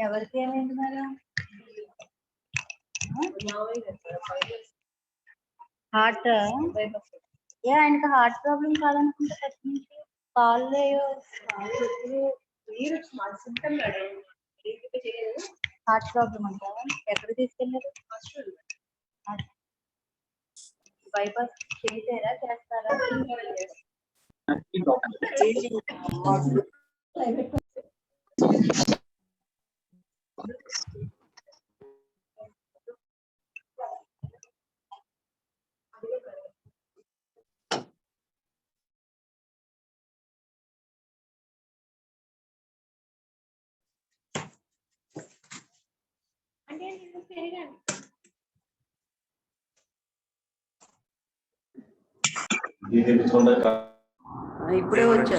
ఎవరికి ఏమైంది madam? Heart ఆయనకి హార్ట్ ప్రాబ్లం కాదనుకుంటే ఫస్ట్ నుంచి కాళ్ళు హార్ట్ ప్రాబ్లం అంటారా? ఎక్కడ తీసుకెళ్ళారు? బైపాస్ చేసారా చేస్తారా? ఇప్పుడే వచ్చా.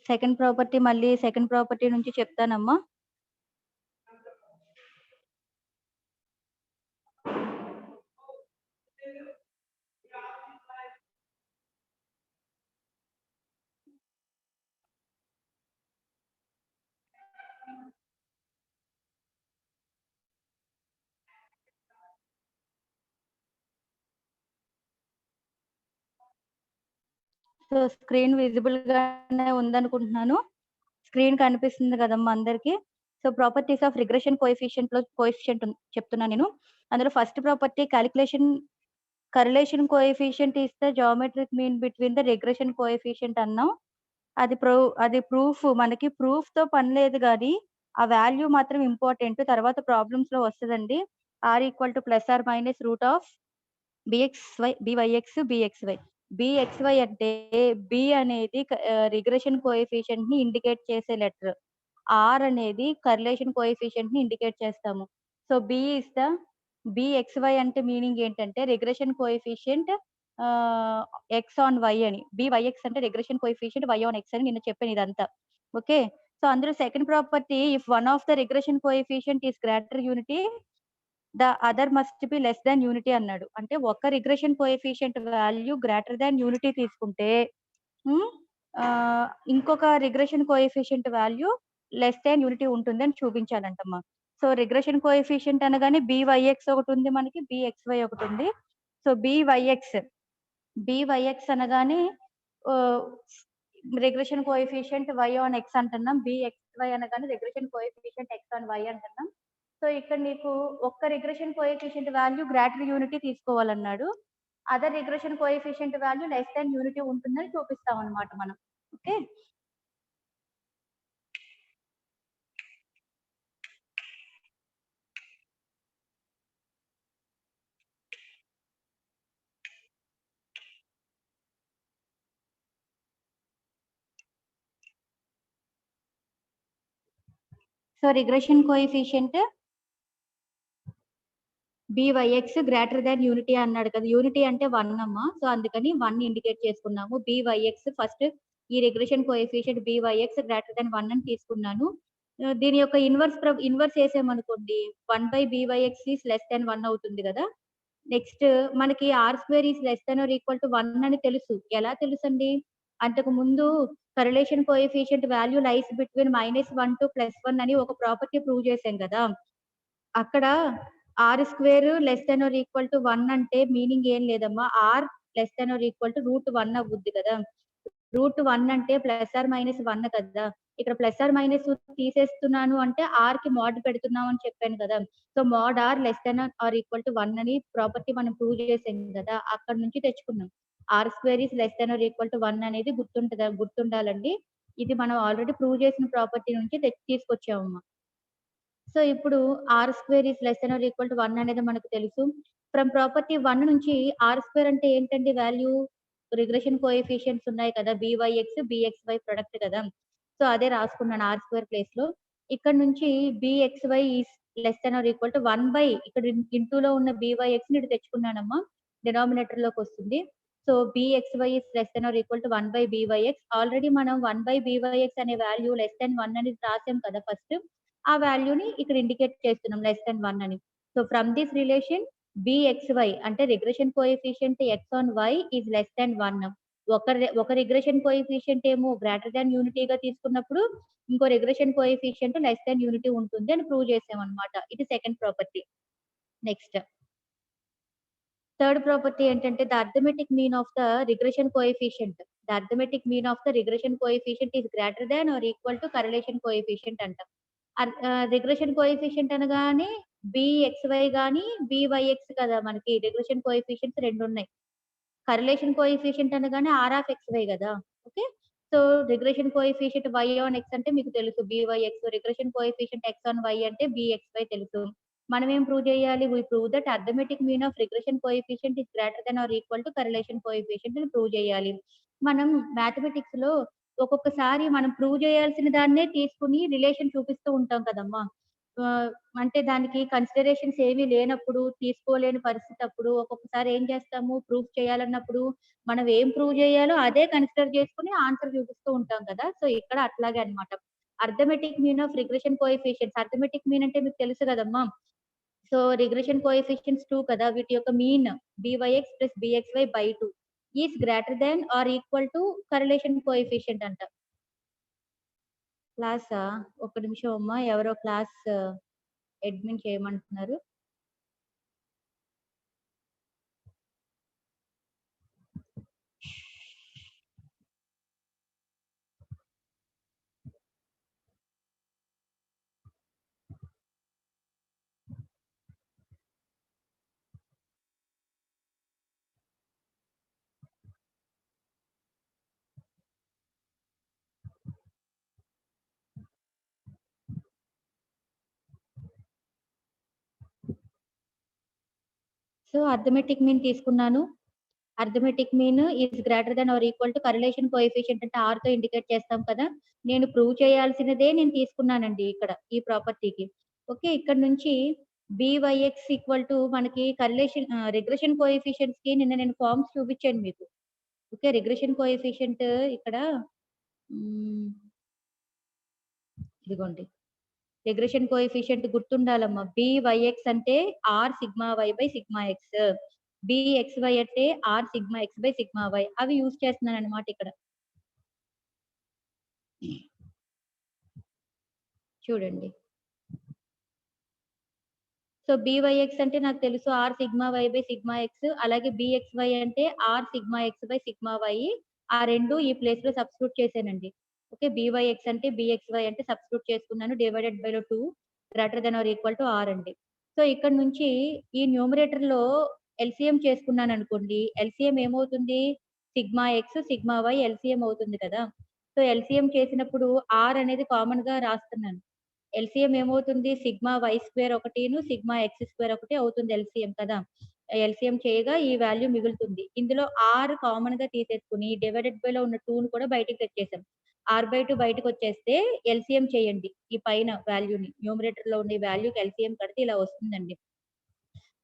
సెకండ్ ప్రాపర్టీ నుంచి చెప్తానమ్మా. సో, స్క్రీన్ విజిబుల్ గానే ఉందనుకుంటున్నాను. స్క్రీన్ కనిపిస్తుంది కదమ్మా అందరికి. So, properties of regression coefficient చెప్తున్నాను నేను. అందులో first property correlation coefficient is the geometric mean between the regression coefficient అన్నాం. అది మనకి ప్రూఫ్‌తో పని లేదు గానీ, ఆ వాల్యూ మాత్రం ఇంపార్టెంట్. తర్వాత ప్రాబ్లమ్స్‌లో వస్తదండి. r ± BXY. BXY అంటే B అనేది రిగ్రెషన్ కోఎఫిషియంట్ ని ఇండికేట్ చేసే లెటర్. R అనేది కరిలేషన్ కోఎఫిషియంట్ ని ఇండికేట్ చేస్తాము. సో, BXY అంటే మీనింగ్ ఏంటంటే regression coefficient X on Y అని. BYX అంటే regression coefficient Y on X అని నిన్న చెప్పాను ఇదంతా. ఓకే. సో, అందులో second property if one of the regression coefficient is greater unity the other must be less than unity అన్నాడు. అంటే ఒక regression coefficient value greater than unity తీసుకుంటే హ్మ్. ఇంకొక regression coefficient value less than unity ఉంటుందని చూపించాలంటమ్మా. So, regression coefficient అనగానే BYX ఒకటుంది మనకి, BXY ఒకటుంది. సో, BYX అనగానే ఆహ్, regression coefficient Y on X అంటున్నాం. BXY అనగానే regression coefficient X on Y అంటున్నాం. సో, ఇక్కడ నీకు ఒక్క regression coefficient value greater unity తీసుకోవాలన్నాడు. Other regression coefficient value less than unity ఉంటుందని చూపిస్తామన్నమాట మనం. Okay. So, regression coefficient BYX greater than unity అన్నాడు కదా! యూనిటీ అంటే 1 అమ్మా. సో, అందుకని 1 ఇండికేట్ చేసుకున్నాము. BYX ఫస్ట్ ఈ regression coefficient BYX greater than 1 అని తీసుకున్నాను. దీని యొక్క ఇన్వర్స్ ఏసామనుకోండి 1/BYX ఈస్ లెస్ దాన్ 1 అవుతుంది గదా! నెక్స్ట్ మనకి R² is less than or equal to 1 అని తెలుసు. ఎలా తెలుసండి? అంతకు ముందు correlation coefficient value lies between -1 to +1 అని ఒక ప్రాపర్టీ ప్రూవ్ చేసాం గదా! అక్కడ R² less than or equal to 1 అంటే మీనింగ్ ఏం లేదమ్మా. R less than or equal to √1 అవుద్ది కదా! √1 అంటే +/- కదా! ఇక్కడ +/- తీసేస్తున్నాను అంటే Rకి మోడ్ పెడుతున్నాం అని చెప్పాను కదా! So, mode R less than or equal to 1 అని ప్రాపర్టీ మనం ప్రూవ్ చేసాం కదా! అక్కడి నుంచి తెచ్చుకున్నాం. R² is less than or equal to 1 అనేది గుర్తుండాలండి. ఇది మనం ఆల్రెడీ ప్రూవ్ చేసిన ప్రాపర్టీ నుంచి తీసుకొచ్చామమ్మా. సో, ఇప్పుడు R² is less than or equal to 1 అనేది మనకు తెలుసు. ఫ్రమ్ ప్రాపర్టీ 1 నుంచి R² అంటే ఏంటండి వాల్యూ? రిగ్రెషన్ కోఎఫిషియంట్స్ ఉన్నాయి కదా! BYX, BXY ప్రొడక్ట్ కదా! సో, అదే రాసుకున్నాను R² ప్లేస్‌లో. ఇక్కడ నుంచి BXY is less than or equal to 1 ఇక్కడ ఇంటూలో ఉన్న BYXని ఇటు తెచ్చుకున్నానమ్మా. డినామినేటర్‌లోకొస్తుంది. So, BXY is less than or equal to 1/BYX. Already మనం 1/BYX అనే వాల్యూ లెస్ దాన్ 1 అని రాసాం కదా ఫస్ట్. ఆ వాల్యూని ఇక్కడ ఇండికేట్ చేస్తున్నాం లెస్ దాన్ 1 అని. So, from this relation BXY అంటే regression coefficient X on Y is less than 1. ఒక రిగ్రెషన్ కోఎఫిషియంట్ ఏమో గ్రేటర్ దాన్ యూనిటీగా తీసుకున్నప్పుడు, ఇంకో regression coefficient less than unity ఉంటుంది అని ప్రూవ్ చేసామన్నమాట. ఇది second property. Next third property ఏంటంటే the arithmetic mean of the regression coefficient. The arithmetic mean of the regression coefficient is greater than or equal to correlation coefficient అంటాం. Regression coefficient అనగానే BXY గాని, BYX కదా! మనకి regression coefficients 2 ఉన్నాయి. కరిలేషన్ coefficient అనగానే R(xy) గదా! Okay. So, regression coefficient Y on X అంటే మీకు తెలుసు BYX. Regression coefficient X on Y అంటే BXY తెలుసు. మనం ఏం ప్రూవ్ చేయాలి? We prove that arithmetic mean of regression coefficient is greater than or equal to correlation coefficient అని prove చేయాలి. మనం మ్యాథమెటిక్స్‌లో ఒక్కొక్కసారి మనం ప్రూవ్ చేయాల్సిన దాన్నే తీసుకొని రిలేషన్ చూపిస్తూ ఉంటాం కదమ్మా! ఆహ్, అంటే దానికి కన్సిడరేషన్స్ ఏమీ లేనప్పుడు, తీసుకోలేని పరిస్థితి అప్పుడు ఒక్కొక్కసారి ఏం చేస్తాము ప్రూఫ్ చేయాలన్నప్పుడు మనం ఏం ప్రూవ్ చేయాలో అదే కన్సిడర్ చేసుకొని ఆన్సర్ చూపిస్తూ ఉంటాం కదా! సో, ఇక్కడ అట్లాగే అన్నమాట. Arithmetic mean of regression coefficients. Arithmetic mean అంటే మీకు తెలుసు కదమ్మా! సో, రిగ్రెషన్ కోఎఫిషియెంట్స్ 2 కదా! వీటి యొక్క mean BYX plus BXY by 2 is greater than or equal to correlation coefficient అంట. క్లాసా? ఒక్క నిమిషం అమ్మా. ఎవరో క్లాస్ అడ్మిన్ చేయమంటున్నారు. సో, అర్థమెటిక్ మీన్ తీసుకున్నాను. Arithmetic mean is greater than or equal to correlation coefficient అంటే ఆర్‌తో ఇండికేట్ చేస్తాం కదా! నేను ప్రూవ్ చేయాల్సినదే నేను తీసుకున్నానండి ఇక్కడ ఈ ప్రాపర్టీకి. ఓకే. ఇక్కడ నుంచి బీవైఎక్స్ ఈక్వల్ టు మనకి రిగ్రెషన్ కోఎఫిషియెంట్స్‌కి నిన్న నేను ఫార్మ్స్ చూపించాను మీకు. ఓకే. రిగ్రెషన్ కోఎఫిషియంట్ ఇక్కడ హ్మ్. ఇదిగోండి. రిగ్రెషన్ కోఎఫిషియంట్ గుర్తుండాలమ్మా. బీవైఎక్స్ అంటే R sigma why by sigma X. BXY అంటే R sigma X by sigma Y. అవి యూజ్ చేస్తున్నానన్నమాట ఇక్కడ. చూడండి. సో, బీవైఎక్స్ అంటే నాకు తెలుసు R sigma why by sigma X. అలాగే బీఎక్స్‌వై అంటే R sigma X by sigma Y. ఆ 2 ఈ ప్లేస్‌లో సబ్స్టిట్యూట్ చేశానండి. ఓకే. బీవైఎక్స్ అంటే బీఎక్స్‌వై అంటే సబ్స్టిట్యూట్ చేసుకున్నాను. డివైడెడ్ బైలో 2 greater than or equal to r అండి. సో, ఇక్కడ నుంచి ఈ న్యూమరేటర్‌లో ఎల్సీఎం చేసుకున్నాననుకోండి. ఎల్సీఎం ఏమవుతుంది? Sigma x, sigma y LCM అవుతుంది కదా! సో, ఎల్సీఎం చేసినప్పుడు ఆర్ అనేది కామన్‌గా రాస్తున్నాను. ఎల్‌సీఎం ఏమవుతుంది? సిగ్మా వై స్క్వేర్ ఒకటిను, సిగ్మా ఎక్స్ స్క్వేర్ ఒకటి అవుతుంది ఎల్‌సీఎం కదా! ఎల్‌సీఎం చేయగా ఈ వాల్యూ మిగులుతుంది. ఇందులో ఆర్ కామన్‌గా తీసేసుకొని డివైడెడ్ బైలో ఉన్న 2ని కూడా బయటికి తెచ్చేసాం. ఆర్/2 బయటకొచ్చేస్తే ఎల్‌సీఎం చేయండి. ఈ పైన వాల్యూని. న్యూమరేటర్‌లో ఉండే వాల్యూకి ఎల్‌సీఎం కడితే ఇలా వస్తుందండి.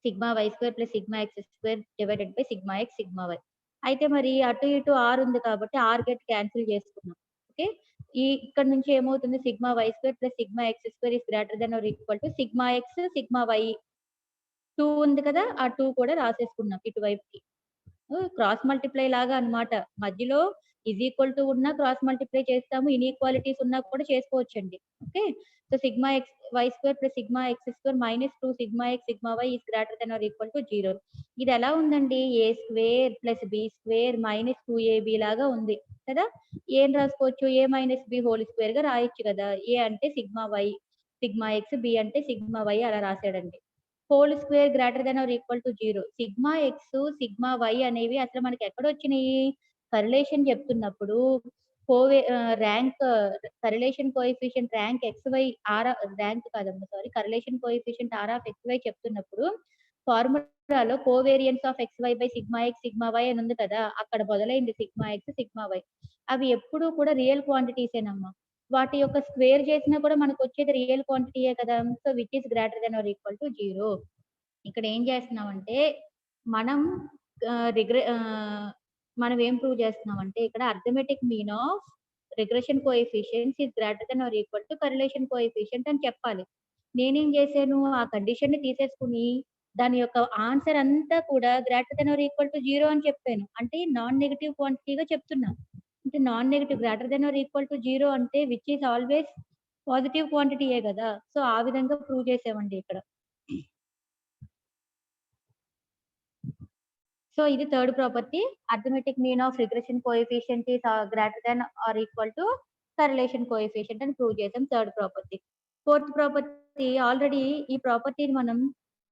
Sigma y square plus sigma x square divided by sigma x, sigma y. అయితే మరి అటు ఇటు ఆర్ ఉంది కాబట్టి ఆర్ గెట్ క్యాన్సిల్ చేసుకున్నాం. ఓకే. ఇక్కడ నుంచి ఏమవుతుంది sigma y square plus sigma x square is greater than or equal to sigma x, sigma y 2 ఉంది కదా! ఆ 2 కూడా రాసేసుకున్నాం ఇటువైపుకి. క్రాస్ మల్టిప్లై లాగా అన్నమాట. మధ్యలో ఈజ్ ఈక్వల్ టు ఉన్నా క్రాస్ మల్టిప్లై చేస్తాము. ఇనీక్వాలిటీస్ ఉన్నా కూడా చేసుకోవచ్చండి. Okay. So, sigma x y square plus sigma x square minus 2 sigma x, sigma y is greater than or equal to 0. ఇది ఎలా ఉందండి? A square plus b square minus 2ఏబీ లాగా ఉంది కదా! ఏం రాసుకోవచ్చు? ఏ మైనస్ బి హోల్ స్క్వేర్‌గా రాయొచ్చు కదా! ఏ అంటే sigma y, sigma x, b అంటే సిగ్మా వై అలా రాసాడండి. Whole square greater than or equal to 0. Sigma x, sigma y అనేవి అసలు మనకి ఎక్కడొచ్చినియి? కరిలేషన్ చెప్తున్నప్పుడు rank correlation coefficient rank x y rank కాదమ్మా sorry. Correlation coefficient r of x y చెప్తున్నప్పుడు ఫార్ములాలో covariance of x y by sigma x, sigma y అని ఉంది కదా! అక్కడ మొదలైంది సిగ్మా ఎక్స్, సిగ్మా వై. అవి ఎప్పుడూ కూడా రియల్ క్వాంటిటీసేనమ్మా. వాటి యొక్క స్క్వేర్ చేసినా కూడా మనకొచ్చేది రియల్ క్వాంటిటీయే కదా! So, which is greater than or equal to 0. ఇక్కడ ఏం చేస్తున్నామంటే, మనం మనం ఏం ప్రూవ్ చేస్తున్నామంటే ఇక్కడ arithmetic mean of regression coefficients is greater than or equal to correlation coefficient అని చెప్పాలి. నేనేం చేశాను, ఆ కండిషన్‌ని తీసేసుకొని దాని యొక్క ఆన్సర్ అంతా కూడా greater than or equal to 0 అని చెప్పాను. అంటే నాన్ నెగెటివ్ క్వాంటిటీగా చెప్తున్నా. అంటే non negative greater than or equal to 0 అంటే విచ్ ఈస్ ఆల్‌వేస్ పాజిటివ్ క్వాంటిటీయే గదా! సో, ఆ విధంగా ప్రూవ్ చేసామండి ఇక్కడ. సో, ఇది third property. Arithmetic mean of regression coefficient is greater than or equal to correlation coefficient అని ప్రూవ్ చేసాం third property. Fourth property already ఈ ప్రాపర్టీని మనం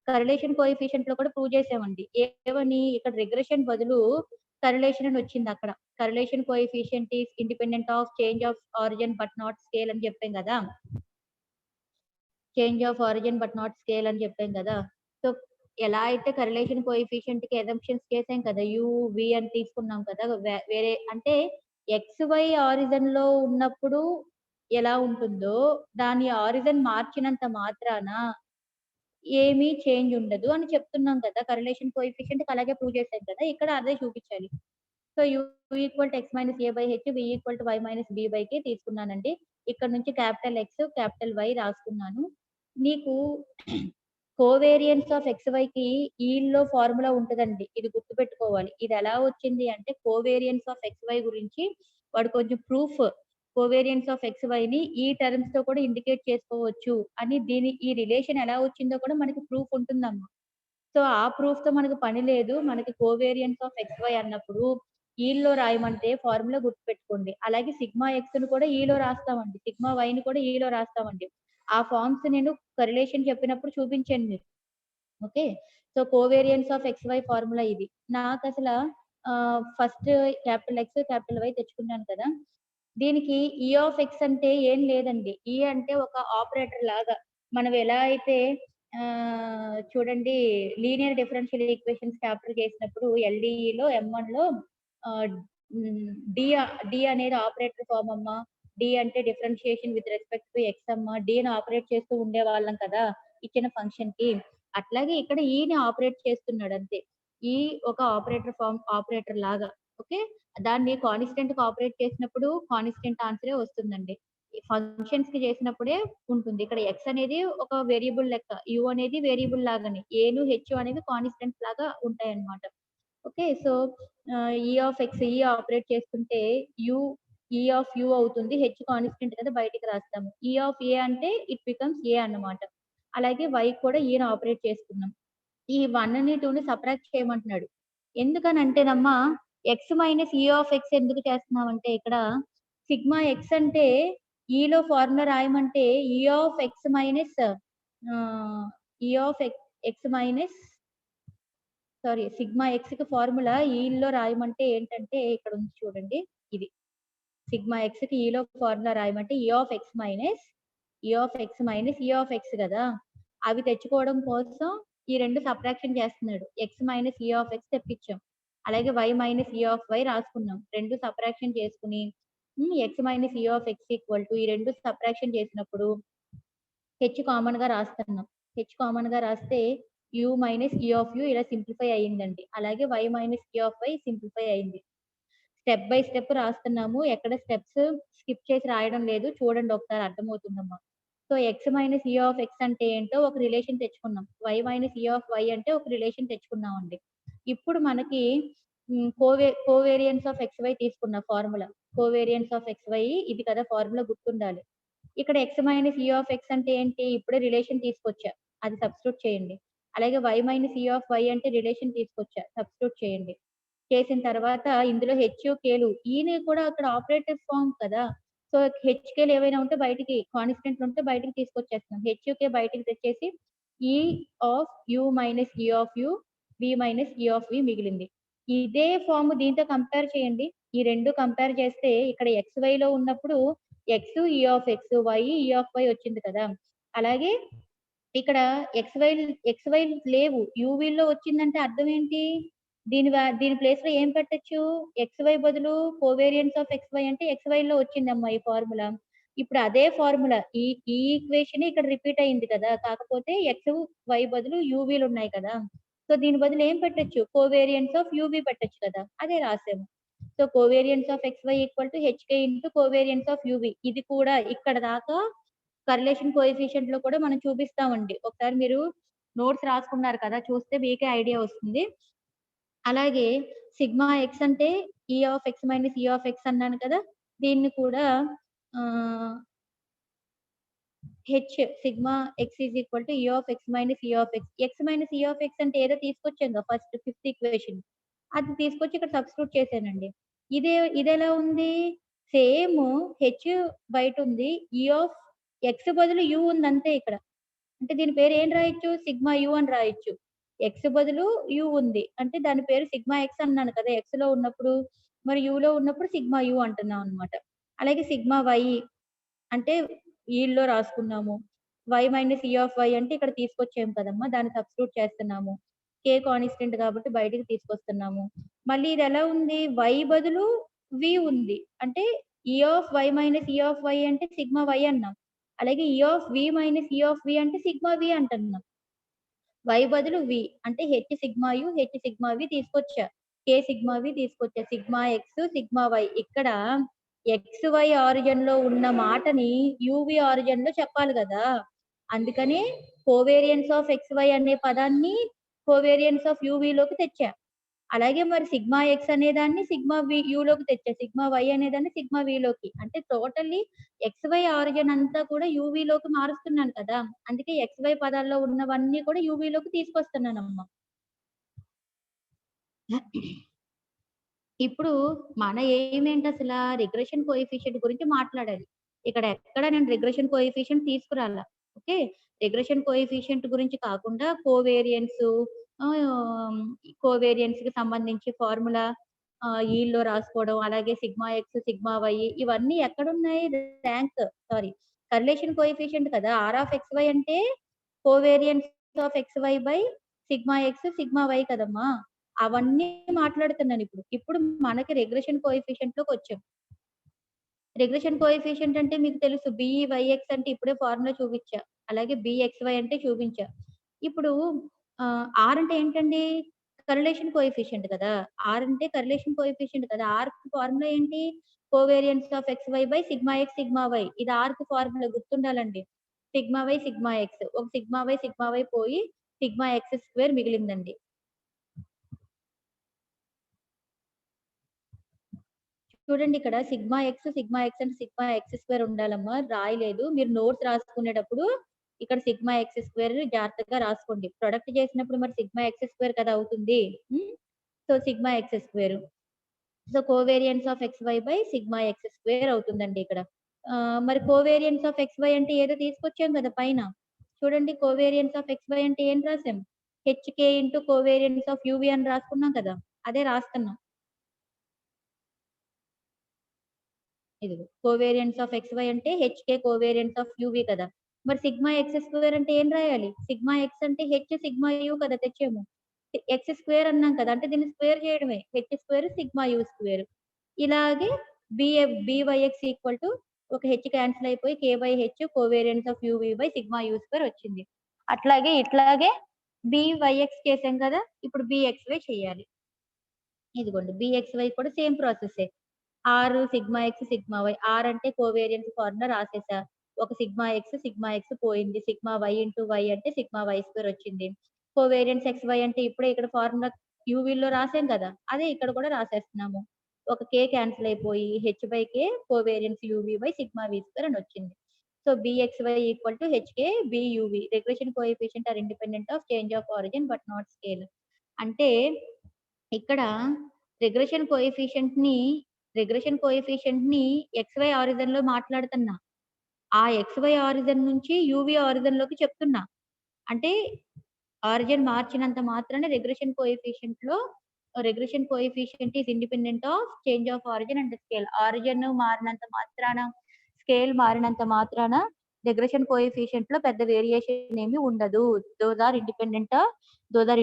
కరిలేషన్ కోఎఫిషియంట్‌లో కూడా ప్రూవ్ చేసామండి. ఏమని ఇక్కడ రిగ్రెషన్ బదులు కరిలేషన్ అని వచ్చిందక్కడ. Correlation coefficient is independent of change of origin but not scale అని చెప్పాం గదా! Change of origin but not scale అని చెప్పాం కదా! సో, ఎలా అయితే కరిలేషన్ కోఎఫిషియంట్‌కి అజంప్షన్స్ చేసాం కదా! యూ, వి అని తీసుకున్నాం కదా! వేరే అంటే ఎక్స్, వై ఆరిజిన్‌లో ఉన్నప్పుడు ఎలా ఉంటుందో దాని ఆరిజిన్ మార్చినంత మాత్రాన ఏమీ చేంజ్ ఉండదు అని చెప్తున్నాం కదా! కరిలేషన్ కోఎఫిషియంట్‌కి అలాగే ప్రూవ్ చేసాం కదా! ఇక్కడ అదే చూపించాలి. So, u equal to x minus a by h, v equal to y minus b by k తీసుకున్నానండి. ఇక్కడ నుంచి క్యాపిటల్ ఎక్స్, క్యాపిటల్ వై రాసుకున్నాను. నీకు కోవేరియన్స్ ఆఫ్ ఎక్స్ వైకి ఈల్లో ఫార్ములా ఉంటదండి. ఇది గుర్తుపెట్టుకోవాలి. ఇది ఎలా వచ్చింది అంటే కోవేరియన్స్ ఆఫ్ ఎక్స్ వై గురించి వాడు కొంచెం ప్రూఫ్ కోవేరియన్స్ ఆఫ్ ఎక్స్ వైని ఈ టర్మ్స్‌తో కూడా ఇండికేట్ చేసుకోవచ్చు అని ఈ రిలేషన్ ఎలా వచ్చిందో కూడా మనకి ప్రూఫ్ ఉంటుందమ్మా. సో, ఆ ప్రూఫ్‌తో మనకు పని లేదు. మనకి కోవేరియన్స్ ఆఫ్ ఎక్స్ వై అన్నప్పుడు ఈల్లో రాయమంటే ఫార్ములా గుర్తుపెట్టుకోండి. అలాగే సిగ్మా ఎక్స్‌ని కూడా ఈలో రాస్తామండి. సిగ్మా వైని కూడా ఈలో రాస్తామండి. ఆ ఫార్మ్స్ నేను కరిలేషన్ చెప్పినప్పుడు చూపించాను మీకు. Okay. So, covariance of x y formula ఇది. నాకసల first capital x, capital y తెచ్చుకున్నాను కదా! దీనికి ఈ ఆఫ్ ఎక్స్ అంటే ఏం లేదండి. ఈ అంటే ఒక ఆపరేటర్ లాగా. మనం ఎలా అయితే చూడండి లీనియర్ డిఫరెన్షియల్ ఈక్వేషన్స్ క్యాపిటల్ చేసినప్పుడు ఎల్‌డిఈలో ఎం1లో ఆహ్, డి డి అనేది ఆపరేటర్ ఫార్మ్ అమ్మా. డి అంటే differentiation with respect to X అమ్మా. డిని ఆపరేట్ చేస్తూ ఉండేవాళ్ళం కదా! ఇచ్చిన ఫంక్షన్‌కి. అట్లాగే ఇక్కడ ఈని ఆపరేట్ చేస్తున్నాడు అంతే. ఈ ఒక ఆపరేటర్ ఫార్మ్ ఆపరేటర్ లాగా. ఓకే. దాన్ని కాన్స్టెంట్‌కి ఆపరేట్ చేసినప్పుడు కాన్స్టెంట్ ఆన్సరే వస్తుందండి. ఈ ఫంక్షన్స్‌కి చేసినప్పుడే ఉంటుంది. ఇక్కడ ఎక్స్ అనేది ఒక వేరియబుల్ లెక్క. యు అనేది వేరియబుల్ లాగానే. ఏను, హెచ్ అనేవి కాన్స్టెంట్స్ లాగా ఉంటాయన్నమాట. ఓకే. సో, ఈ ఆఫ్ ఎక్స్ ఈ ఆపరేట్ చేసుకుంటే యు ఈ ఆఫ్ యు అవుతుంది. హెచ్ కాన్స్టెంట్ కదా! బయటికి రాస్తాము. ఈ ఆఫ్ ఏ అంటే ఇట్ బికమ్స్ ఏ అన్నమాట. అలాగే వై కూడా ఈని ఆపరేట్ చేసుకున్నాం. ఈ 1ని 2ని సబ్ట్రాక్ట్ చేయమంటున్నాడు. ఎందుకనంటేనమ్మా X minus E of X ఎందుకు చేస్తున్నామంటే ఇక్కడ సిగ్మా ఎక్స్ అంటే ఈలో ఫార్ములా రాయమంటే E of x minus E of x minus sorry sigma ఎక్స్‌కి ఫార్ములా ఈలో రాయమంటే ఏంటంటే ఇక్కడ ఉంది చూడండి ఇది. సిగ్మా ఎక్స్‌కి ఈలో ఫార్ములా రాయమంటే E of x minus E of X గదా! అవి తెచ్చుకోవడం కోసం ఈ 2 సబ్ట్రాక్షన్ చేస్తున్నాడు. X minus E of X తెప్పించాం. అలాగే y minus E of why రాసుకున్నాం. 2 సబ్ట్రాక్షన్ చేసుకొని X minus E of X equal to ఈ 2 సబ్ట్రాక్షన్ చేసినప్పుడు హెచ్ కామన్‌గా రాస్తున్నాం. హెచ్ కామన్‌గా రాస్తే u minus E of u ఇలా సింప్లిఫై అయిందండి. అలాగే y minus E of y simplify అయింది. స్టెప్ బై స్టెప్ రాస్తున్నాము. ఎక్కడ స్టెప్స్ స్కిప్ చేసి రాయడం లేదు. చూడండి ఒకసారి అర్థమవుతుందమ్మా. So, x minus E of x అంటే ఏంటో ఒక రిలేషన్ తెచ్చుకున్నాం. Y minus E of y అంటే ఒక రిలేషన్ తెచ్చుకున్నామండి. ఇప్పుడు మనకి కోవేరియన్స్ ఆఫ్ ఎక్స్ వై తీసుకున్న formula. Covariance of x y ఇది కదా ఫార్ములా గుర్తుండాలి. ఇక్కడ X minus E of x అంటే ఏంటి? ఇప్పుడే రిలేషన్ తీసుకొచ్చా. అది సబ్స్టిట్యూట్ చేయండి. అలాగే y minus E of y అంటే రిలేషన్ తీసుకొచ్చా. సబ్స్టిట్యూట్ చేయండి. చేసిన తర్వాత ఇందులో హెచ్, కేలు ఈని కూడా అక్కడ ఆపరేటర్ ఫార్మ్ కదా! సో, హెచ్, కేలు ఏవైనా ఉంటే బయటికి కాన్స్టెంట్లు ఉంటే బయటికి తీసుకొచ్చేస్తున్నాం. హెచ్, కే బయటికి తెచ్చేసి ఈ of you minus E of you, we minus E of వి మిగిలింది. ఇదే ఫార్మ్ దీంతో కంపేర్ చేయండి. ఈ 2 కంపేర్ చేస్తే ఇక్కడ ఎక్స్ వైలో ఉన్నప్పుడు ఎక్స్ ఈ ఆఫ్ ఎక్స్, వై ఈ ఆఫ్ వై వచ్చింది కదా! అలాగే ఇక్కడ ఎక్స్ వై లేవు. యూవీలో వచ్చిందంటే అర్థం ఏంటి? దీని ప్లేస్‌లో ఏం పెట్టొచ్చు? ఎక్స్ వై బదులు కోవేరియన్స్ ఆఫ్ ఎక్స్ వై అంటే ఎక్స్ వైలో వచ్చిందమ్మా ఈ ఫార్ములా. ఇప్పుడు అదే ఫార్ములా ఈ ఈక్వేషనే ఇక్కడ రిపీట్ అయింది కదా! కాకపోతే ఎక్స్ వై బదులు యూవీలు ఉన్నాయి కదా! సో, దీని బదులు ఏం పెట్టొచ్చు? కోవేరియన్స్ ఆఫ్ యూవీ పెట్టొచ్చు కదా! అదే రాసాము. So, covariance of x y equal to h k into covariance of u v. ఇది కూడా ఇక్కడ దాకా కరిలేషన్ కోఎఫిషియంట్‌లో కూడా మనం చూపిస్తామండి. ఒకసారి మీరు నోట్స్ రాసుకున్నారు కదా! చూస్తే మీకే ఐడియా వస్తుంది. అలాగే సిగ్మా ఎక్స్ అంటే E of x minus E of X అన్నాను కదా! దీన్ని కూడా ఆహ్, H sigma X is equal to ఈ of x minus E of X. X minus E of x అంటే ఏదో తీసుకొచ్చాంగా ఫస్ట్ ఫిఫ్త్ ఈక్వేషన్. అది తీసుకొచ్చి ఇక్కడ సబ్స్టిట్యూట్ చేశానండి. ఇదెలా ఉంది? సేమ్ హెచ్ బయటుంది. ఈ ఆఫ్ ఎక్స్ బదులు యూ ఉంది అంతే ఇక్కడ. అంటే దీని పేరు ఏం రాయొచ్చు? సిగ్మా యూ అని రాయొచ్చు. ఎక్స్ బదులు యూ ఉంది. అంటే దాని పేరు సిగ్మా ఎక్స్ అన్నాను కదా! ఎక్స్‌లో ఉన్నప్పుడు. మరి యూలో ఉన్నప్పుడు సిగ్మా యూ అంటున్నాం అన్నమాట. అలాగే సిగ్మా వై అంటే ఈల్లో రాసుకున్నాము. Why minus E of y అంటే ఇక్కడ తీసుకొచ్చాము కదమ్మా! దాన్ని సబ్స్టిట్యూట్ చేస్తున్నాము. కే కాన్స్టెంట్ కాబట్టి బయటికి తీసుకొస్తున్నాము. మళ్ళీ ఇదెలా ఉంది? వై బదులు వి ఉంది. అంటే E of y minus E of y అంటే సిగ్మా వై అన్నాం. అలాగే E of v minus E of v అంటే సిగ్మా వి అంటున్నాం. వై బదులు వి అంటే h sigma u, h sigma v తీసుకొచ్చా. కే సిగ్మా వి తీసుకొచ్చా. Sigma x, sigma y. ఇక్కడ ఎక్స్ వై ఆరిజిన్ లో ఉన్న మాటని యువి ఆరిజిన్ లో చెప్పాలి కదా. అందుకని కోవేరియన్స్ ఆఫ్ ఎక్స్ వై అనే పదాన్ని కోవేరియన్స్ ఆఫ్ యువి లోకి తెచ్చా. అలాగే మరి సిగ్మా ఎక్స్ అనేదాన్ని సిగ్మా వి యులోకి తెచ్చా. సిగ్మా వై అనేదాన్ని సిగ్మా వి లోకి. అంటే టోటల్లీ ఎక్స్ వై ఆరిజిన్ అంతా కూడా యువి లోకి మారుస్తున్నాను కదా. అందుకే ఎక్స్ వై పదాల్లో ఉన్నవన్నీ కూడా యువి లోకి తీసుకొస్తున్నానమ్మా. ఇప్పుడు మన ఎయిమ్ ఏంటి అసల? రిగ్రెషన్ కోఎఫిషియంట్ గురించి మాట్లాడాలి. ఇక్కడ ఎక్కడ నేను రిగ్రెషన్ కోఎఫిషియంట్ తీసుకురాలా. ఓకే. రిగ్రెషన్ కోఎఫిషియంట్ గురించి కాకుండా కోవేరియన్స్ కోవేరియన్స్ కి సంబంధించి ఫార్ములా ఈల్లో రాసుకోవడం, అలాగే సిగ్మా ఎక్స్, సిగ్మా వై ఇవన్నీ ఎక్కడున్నాయి? కర్లేషన్ కోఎఫిషియంట్ కదా. ఆర్ ఆఫ్ ఎక్స్ వై అంటే covariance of x y by sigma x, sigma y కదమ్మా. అవన్నీ మాట్లాడుతున్నాను ఇప్పుడు. ఇప్పుడు మనకి రిగ్రెషన్ కోఎఫిషియంట్ లోకొచ్చాం. రిగ్రెషన్ కోఎఫిషియంట్ అంటే మీకు తెలుసు. బిఈవైఎక్స్ అంటే ఇప్పుడే ఫార్ములా చూపించా. అలాగే బిఎక్స్‌వై అంటే చూపించా. ఇప్పుడు ఆర్ అంటే ఏంటండి? కర్లేషన్ కోఎఫిషియంట్ కదా. ఆర్ అంటే కర్లేషన్ కోఎఫిషియంట్ కదా. ఆర్‌కి ఫార్ములా ఏంటి? Covariance of x y by sigma x, sigma y. ఇది ఆర్‌కి ఫార్ములా గుర్తుండాలండి. Sigma y, sigma x. ఒక సిగ్మా వై పోయి సిగ్మా ఎక్స్ స్క్వేర్ మిగిలిందండి. చూడండి ఇక్కడ సిగ్మా ఎక్స్ అంటే సిగ్మా ఎక్స్ స్క్వేర్ ఉండాలమ్మా. రాయలేదు. మీరు నోట్స్ రాసుకునేటప్పుడు ఇక్కడ సిగ్మా ఎక్స్ స్క్వేర్ జాగ్రత్తగా రాసుకోండి. ప్రొడక్ట్ చేసినప్పుడు మరి సిగ్మా ఎక్స్ స్క్వేర్ కదా అవుతుంది. So sigma x square. So covariance of x y by sigma x square అవుతుందండి ఇక్కడ. మరి కోవేరియన్స్ ఆఫ్ ఎక్స్ వై అంటే ఏదో తీసుకొచ్చాం కదా పైన. చూడండి కోవేరియన్స్ ఆఫ్ ఎక్స్ వై అంటే ఏం రాసాం? H k into covariance of u v అని రాసుకున్నాం కదా. అదే రాస్తున్నాం. ఇదిగో కోవేరియన్స్ ఆఫ్ ఎక్స్‌వై అంటే హెచ్‌కే కోవేరియన్స్ ఆఫ్ యూవీ కదా. మరి సిగ్మా ఎక్స్ స్క్వేర్ అంటే ఏం రాయాలి? సిగ్మా ఎక్స్ అంటే హెచ్ సిగ్మా యూ కదా తెచ్చాము. ఎక్స్ స్క్వేర్ అన్నాం కదా. అంటే దీన్ని స్క్వేర్ చేయడమే. H square sigma u square. ఇలాగే బీవైఎక్స్ ఈక్వల్ టు ఒక హెచ్ క్యాన్సిల్ అయిపోయి k by h covariance of u v by sigma u square వచ్చింది. అట్లాగే ఇట్లాగే బీవైఎక్స్ చేసాం కదా. ఇప్పుడు బీఎక్స్‌వై చేయాలి. ఇదిగోండి బీఎక్స్‌వై కూడా సేమ్ ప్రాసెసే. R sigma x, sigma y. R అంటే కోవేరియన్స్ ఫార్ములా రాసేసా. ఒక సిగ్మా ఎక్స్ పోయింది. సిగ్మా వై ఇంటూ వై అంటే సిగ్మా వై స్క్వేర్ వచ్చింది. కోవేరియన్స్ ఎక్స్ వై అంటే ఇప్పుడే ఇక్కడ ఫార్ములా యూవీలో రాసాం కదా. అదే ఇక్కడ కూడా రాసేస్తున్నాము. ఒక కే క్యాన్సిల్ అయిపోయి h by k covariance u v by sigma v square అని వచ్చింది. So b x y equal to h k b u v. Regression coefficient r independent of change of origin but not scale. అంటే ఇక్కడ రిగ్రెషన్ కోఎఫిషియంట్‌ని ఎక్స్‌వై ఆరిజిన్‌లో మాట్లాడుతున్నా. ఆ ఎక్స్‌వై ఆరిజిన్ నుంచి యూవీ ఆరిజిన్‌లోకి చెప్తున్నా. అంటే ఆరిజిన్ మార్చినంత మాత్రాన regression coefficient is independent of change of origin and scale. Origin మారినంత మాత్రాన, స్కేల్ మారినంత మాత్రాన రిగ్రెషన్ కోఎఫిషియంట్‌లో పెద్ద వేరియేషన్ ఏమి ఉండదు. Those are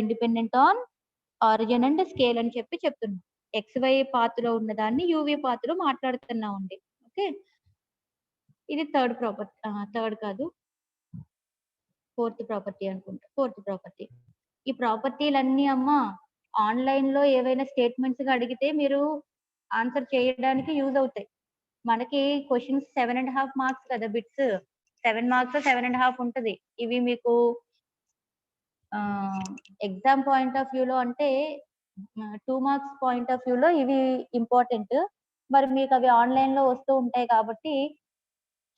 independent on origin and scale అని చెప్తున్నా. ఎక్స్‌వై పాత్‌లో ఉన్నదాన్ని యూవీ పాత్‌లో మాట్లాడుతున్నామండి. ఓకే. ఇది థర్డ్ కాదు. Fourth property. ఈ ప్రాపర్టీలన్నీ అమ్మ ఆన్‌లైన్‌లో ఏవైనా స్టేట్‌మెంట్స్‌గా అడిగితే మీరు ఆన్సర్ చేయడానికి యూజ్ అవుతాయి. మనకి క్వెషన్స్ 7 ½ మార్క్స్ కదా బిట్స్. 7 మార్క్స్, 7 ½ ఉంటది. ఇవి మీకు ఎగ్జామ్ పాయింట్ ఆఫ్ వ్యూలో అంటే 2 మార్క్స్ పాయింట్ ఆఫ్ వ్యూలో ఇవి ఇంపార్టెంట్. మరి మీకు అవి ఆన్‌లైన్‌లో వస్తూ ఉంటాయి కాబట్టి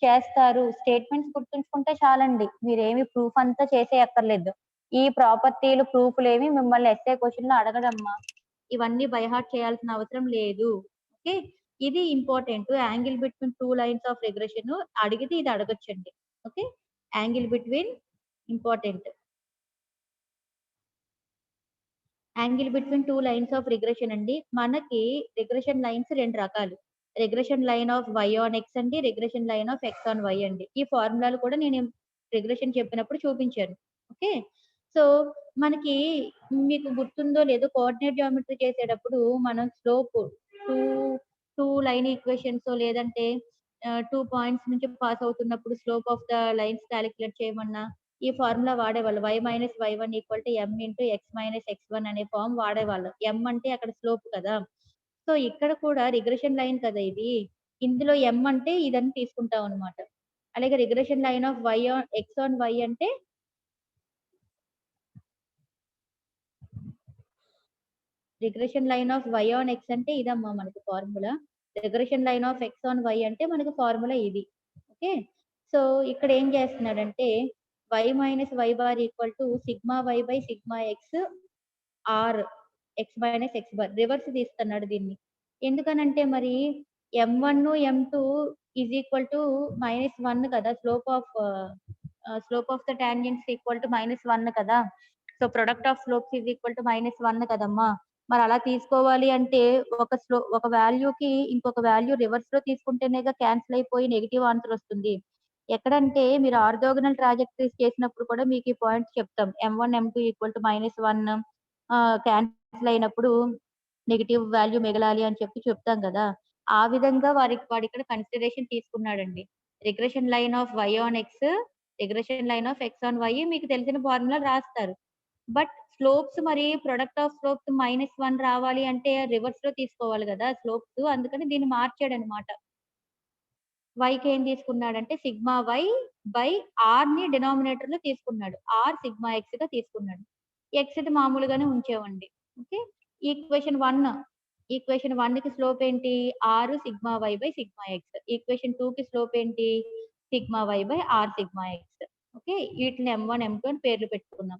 చేస్తారు. స్టేట్మెంట్స్ గుర్తుంచుకుంటే చాలండి. మీరేమి ప్రూఫ్ అంతా చేసేయక్కర్లేదు. ఈ ప్రాపర్టీలు, ప్రూఫ్‌లేమి మిమ్మల్ని ఎస్ఏ క్వెషన్‌లో అడగదమ్మా. ఇవన్నీ బై హార్ట్ చేయాల్సిన అవసరం లేదు. ఓకే. ఇది important. Angle between 2 lines of regression అడిగితే ఇది అడగొచ్చండి. Okay. Angle between important. Angle between 2 lines of regression అండి. మనకి రిగ్రెషన్ లైన్స్ 2 రకాలు. Regression line of y on x అండి. Regression line of x on y అండి. ఈ ఫార్ములాలు కూడా నేను రిగ్రెషన్ చెప్పినప్పుడు చూపించాను. ఓకే. సో, మనకి మీకు గుర్తుందో లేదో కోఆర్డినేట్ జియోమెట్రీ చేసేటప్పుడు మనం స్లోప్ 2 2 లైన్ ఈక్వేషన్స్ లేదంటే 2 పాయింట్స్ నుంచి పాస్ అవుతున్నప్పుడు slope of the lines calculate చేయమన్నా ఈ ఫార్ములా వాడేవాళ్ళు. y minus y1 equal to m into x minus x1 అనే ఫార్మ్ వాడేవాళ్ళు. m అంటే అక్కడ స్లోప్ కదా! సో, ఇక్కడ కూడా రిగ్రెషన్ లైన్ కదా ఇది. ఇందులో m అంటే ఇదని తీసుకుంటాం అన్నమాట. అలాగే regression line of x on y అంటే regression line of y on x అంటే ఇదమ్మా మనకి formula. Regression line of x on y అంటే మనకి ఫార్ములా ఇది. ఓకే. సో, ఇక్కడ ఏం చేస్తున్నాడంటే y minus y bar equal to sigma y by sigma x or x minus x bar reverse తీస్తున్నాడు దీన్ని. ఎందుకనంటే మరి m1, m2 is equal to -1 కదా! Slope of the tangents equal to -1 కదా! So, product of slopes is equal to -1 కదమ్మా! మరి అలా తీసుకోవాలి అంటే ఒక వాల్యూకి ఇంకొక వాల్యూ రివర్స్‌లో తీసుకుంటేనేగా క్యాన్సిల్ అయిపోయి నెగెటివ్ ఆన్సర్ వస్తుంది. ఎక్కడంటే మీరు ఆర్థోగోనల్ ట్రాజెక్టరీస్ చేసినప్పుడు కూడా మీకు ఈ పాయింట్స్ చెప్తాం. m1, m2 equal to -1 cancel అయినప్పుడు నెగెటివ్ వాల్యూ మిగలాలి అని చెప్తాం కదా! ఆ విధంగా వాడిక్కడ కన్సిడరేషన్ తీసుకున్నాడండి. Regression line of y on x, regression line of x on y మీకు తెలిసిన ఫార్ములా రాస్తారు. బట్ స్లోప్స్ మరి ప్రొడక్ట్ ఆఫ్ స్లోప్స్ -1 రావాలి అంటే రివర్స్‌లో తీసుకోవాలి కదా! స్లోప్స్ అందుకని దీన్ని మార్చాడన్నమాట. వైకి ఏం తీసుకున్నాడంటే సిగ్మా వై బై ఆర్‌ని డినామినేటర్‌లో తీసుకున్నాడు. ఆర్ సిగ్మా ఎక్స్‌గా తీసుకున్నాడు. ఎక్స్‌ది మామూలుగానే ఉంచామండి. ఓకే. ఈక్వేషన్ 1కి స్లోప్ ఏంటి? R sigma why by sigma x. Equation 2కి స్లోప్ ఏంటి? Sigma why by r sigma x. Okay. వీటిని m1, m2 అని పేర్లు పెట్టుకున్నాం.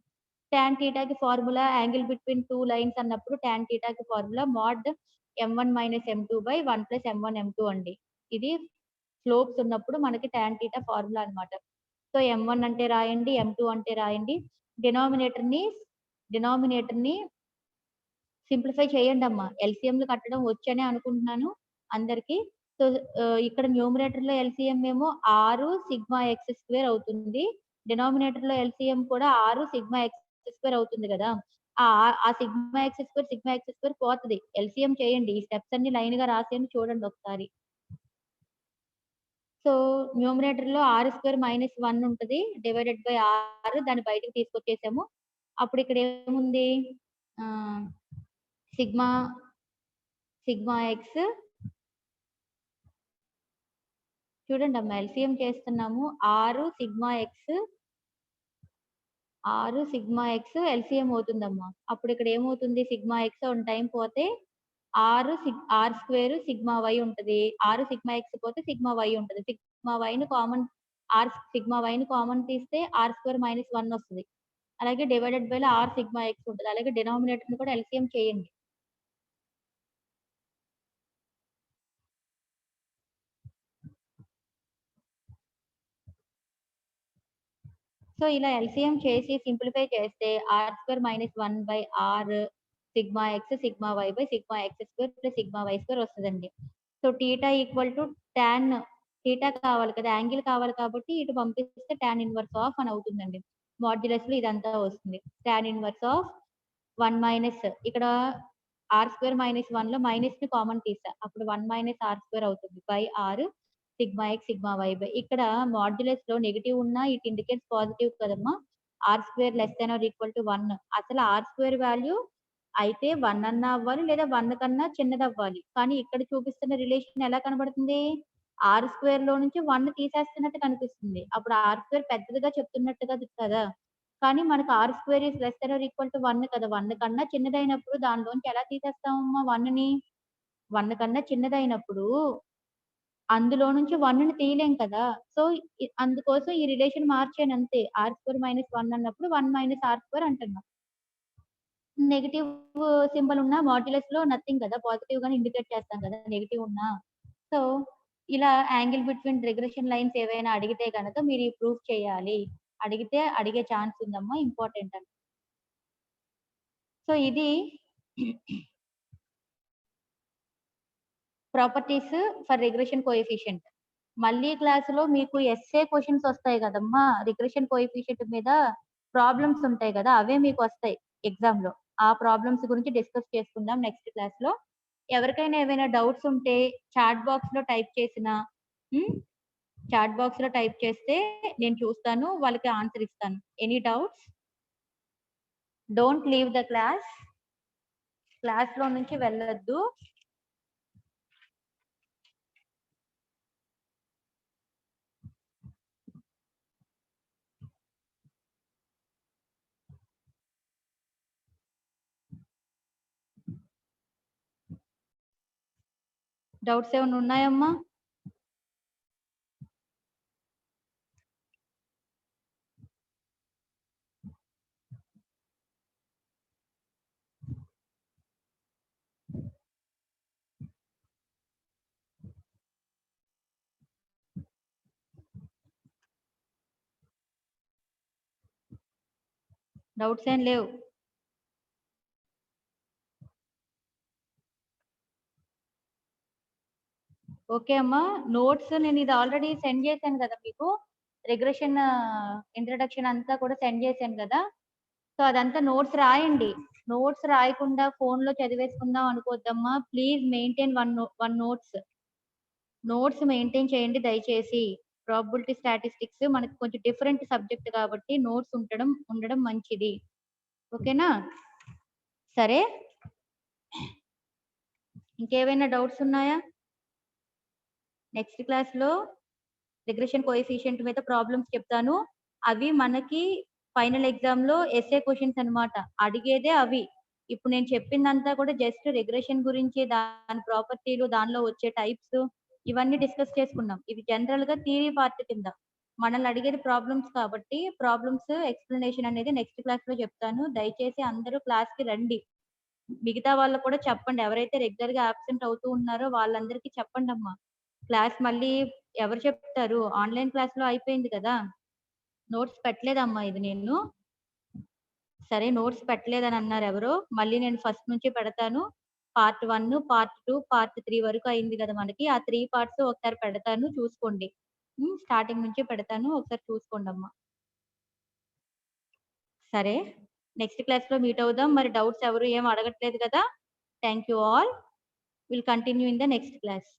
టాన్ థీటాకి ఫార్ములా యాంగిల్ బిట్వీన్ 2 లైన్స్ అన్నప్పుడు టాన్ థీటాకి formula mod m1 minus m2 by 1 plus m1 m2 అండి. ఇది స్లోప్స్ ఉన్నప్పుడు మనకి టాన్ థీటా ఫార్ములా అన్నమాట. సో, m1 అంటే రాయండి, m2 అంటే రాయండి. డినామినేటర్‌ని సింప్లిఫై చేయండమ్మా. ఎల్‌సీఎంలు కట్టడం వచ్చనే అనుకుంటున్నాను అందరికి. సో, ఇక్కడ న్యూమరేటర్‌లో ఎల్‌సీఎం ఏమో 6 సిగ్మా ఎక్స్ స్క్వేర్ అవుతుంది. డినామినేటర్‌లో ఎల్‌సీఎం కూడా 6 సిగ్మా ఎక్స్ స్క్వేర్ అవుతుంది గదా! ఆ సిగ్మా ఎక్స్ స్క్వేర్ పోతది. ఎల్‌సీఎం చేయండి. ఈ స్టెప్స్ అన్ని లైన్‌గా రాసాను చూడండి ఒకసారి. సో, న్యూమరేటర్‌లో r² - 1 ఉంటది. డివైడెడ్ బై r దాన్ని బయటకి తీసుకొచ్చేసాము. అప్పుడు ఇక్కడ ఏముంది? ఆహ్, సిగ్మా సిగ్మా ఎక్స్ చూడండమ్మా ఎల్‌సీఎం చేస్తున్నాము. 6 సిగ్మా ఎక్స్ ఎల్‌సీఎం అవుతుందమ్మా. అప్పుడు ఇక్కడ ఏమవుతుంది? సిగ్మా ఎక్స్ వన్ టైమ్ పోతే r² సిగ్మా వై ఉంటది. 6 సిగ్మా ఎక్స్ పోతే సిగ్మా వై ఉంటది. సిగ్మా వైని కామన్ తీస్తే r² - 1 వస్తది. అలాగే డివైడెడ్ బైలో r సిగ్మా ఎక్స్ ఉంటది. అలాగే డినామినేటర్‌ని కూడా ఎల్‌సీఎం చేయండి. సో, ఇలా ఎల్‌సీఎం చేసి సింప్లిఫై చేస్తే r² - 1 by r sigma x, sigma why by sigma x square plus sigma y square వస్తదండి. So, theta equal to tan theta కావాలి కదా! యాంగిల్ కావాలి కాబట్టి ఇటు పంపిస్తే టాన్ ఇన్వర్స్ ఆఫ్ అని అవుతుందండి. మాడ్యులస్‌లో ఇదంతా వస్తుంది. టాన్ ఇన్వర్స్ ఆఫ్ 1 మైనస్ ఇక్కడ r² - 1లో మైనస్‌ని కామన్ తీసా. అప్పుడు 1 మైనస్ r² అవుతుంది. By r sigma x, sigma why by ఇక్కడ మాడ్యులస్‌లో నెగెటివ్ ఉన్నా ఇట్ ఇండికేట్స్ పాజిటివ్ కదమ్మా! r² less than or equal to 1 అసలు r² వాల్యూ అయితే 1 అన్నా అవ్వాలి లేదా 1 కన్నా చిన్నదవ్వాలి. కానీ ఇక్కడ చూపిస్తున్న రిలేషన్ ఎలా కనబడుతుంది? r² నుంచి 1 తీసేస్తున్నట్టు కనిపిస్తుంది. అప్పుడు r² పెద్దదిగా చెప్తున్నట్టుగా కదా! కానీ మనకు r² is less than or equal to 1 కదా! 1 కన్నా చిన్నదైనప్పుడు దానిలోంచి ఎలా తీసేస్తామమ్మా 1ని? 1 కన్నా చిన్నదైనప్పుడు అందులో నుంచి 1ని తీయలేం కదా! సో, అందుకోసం ఈ రిలేషన్ మార్చానంతే. r² - 1 అన్నప్పుడు 1 - r² అంటున్నా. నెగెటివ్ సింబల్ ఉన్న మాడ్యులస్‌లో నథింగ్ కదా! పాజిటివ్ గానే ఇండికేట్ చేస్తాం కదా! నెగెటివ్ ఉన్నా. సో, ఇలా యాంగిల్ బిట్వీన్ రిగ్రెషన్ లైన్స్ ఏవైనా అడిగితే గనక మీరు ఈ ప్రూఫ్ చేయాలి. అడిగే ఛాన్స్ ఉందమ్మా ఇంపార్టెంట్ అని. సో, ఇది ప్రాపర్టీస్ ఫర్ రిగ్రెషన్ కోఎఫిషియంట్. మళ్ళీ క్లాస్‌లో మీకు ఎస్సే క్వెషన్స్ వస్తాయి కదమ్మా! రిగ్రెషన్ కోఎఫిషియంట్ మీద ప్రాబ్లమ్స్ ఉంటాయి కదా! అవే మీకొస్తాయి ఎగ్జామ్‌లో. ఆ ప్రాబ్లమ్స్ గురించి డిస్కస్ చేసుకుందాం నెక్స్ట్ క్లాస్‌లో. ఎవరికైనా ఏమైనా డౌట్స్ ఉంటే చాట్ బాక్స్ లో టైప్ చేసిన చాట్ బాక్స్ లో టైప్ చేస్తే నేను చూస్తాను, వాళ్ళకి ఆన్సర్ ఇస్తాను. Any doubts? Don't leave the class లో నుంచి వెళ్ళొద్దు. డౌట్స్ ఏమైనా ఉన్నాయమ్మా? డౌట్స్ ఏం లేవు. ఓకే అమ్మా, నోట్స్ నేను ఇది ఆల్రెడీ సెండ్ చేశాను కదా మీకు. రిగ్రెషన్ ఇంట్రడక్షన్ అంతా కూడా సెండ్ చేశాను కదా. సో అదంతా నోట్స్ రాయండి. నోట్స్ రాయకుండా ఫోన్ లో చదివేసుకుందాం అనుకోద్దమ్మా. Please maintain one notes maintain చేయండి దయచేసి. ప్రాబబిలిటీ స్టాటిస్టిక్స్ మనకి కొంచెం డిఫరెంట్ సబ్జెక్ట్ కాబట్టి నోట్స్ ఉండడం మంచిది. ఓకేనా? సరే, ఇంకేమైనా డౌట్స్ ఉన్నాయా? నెక్స్ట్ క్లాస్ లో రిగ్రెషన్ కోఎఫిషియంట్ మీద ప్రాబ్లమ్స్ చెప్తాను. అవి మనకి ఫైనల్ ఎగ్జామ్ లో ఎస్ఏ క్వశ్చన్స్ అన్నమాట. అడిగేదే అవి. ఇప్పుడు నేను చెప్పిందంతా కూడా జస్ట్ రిగ్రెషన్ గురించి, దాని ప్రాపర్టీలు, దానిలో వచ్చే టైప్స్, ఇవన్నీ డిస్కస్ చేసుకున్నాం. ఇవి జనరల్ గా థియరీ పార్ట్ కింద. మనల్ని అడిగేది ప్రాబ్లమ్స్ కాబట్టి ప్రాబ్లమ్స్ ఎక్స్ప్లెనేషన్ అనేది నెక్స్ట్ క్లాస్ లో చెప్తాను. దయచేసి అందరూ క్లాస్ కి రండి. మిగతా వాళ్ళకు కూడా చెప్పండి. ఎవరైతే రెగ్యులర్ గా అబ్సెంట్ అవుతూ ఉన్నారో వాళ్ళందరికీ చెప్పండి అమ్మా. క్లాస్ మళ్ళీ ఎవరు చెప్తారు? ఆన్లైన్ క్లాస్ లో అయిపోయింది కదా. నోట్స్ పెట్టలేదమ్మా ఇది నేను. సరే, నోట్స్ పెట్టలేదని అన్నారు ఎవరో. మళ్ళీ నేను ఫస్ట్ నుంచి పెడతాను. పార్ట్ 1, పార్ట్ 2, పార్ట్ 3 వరకు అయింది కదా మనకి. ఆ 3 పార్ట్స్ ఒకసారి పెడతాను, చూసుకోండి. స్టార్టింగ్ నుంచి పెడతాను, ఒకసారి చూసుకోండి అమ్మా. సరే, నెక్స్ట్ క్లాస్ లో మీట్ అవుదాం. మరి డౌట్స్ ఎవరు ఏం అడగట్లేదు కదా. Thank you all. Will continue in the next class.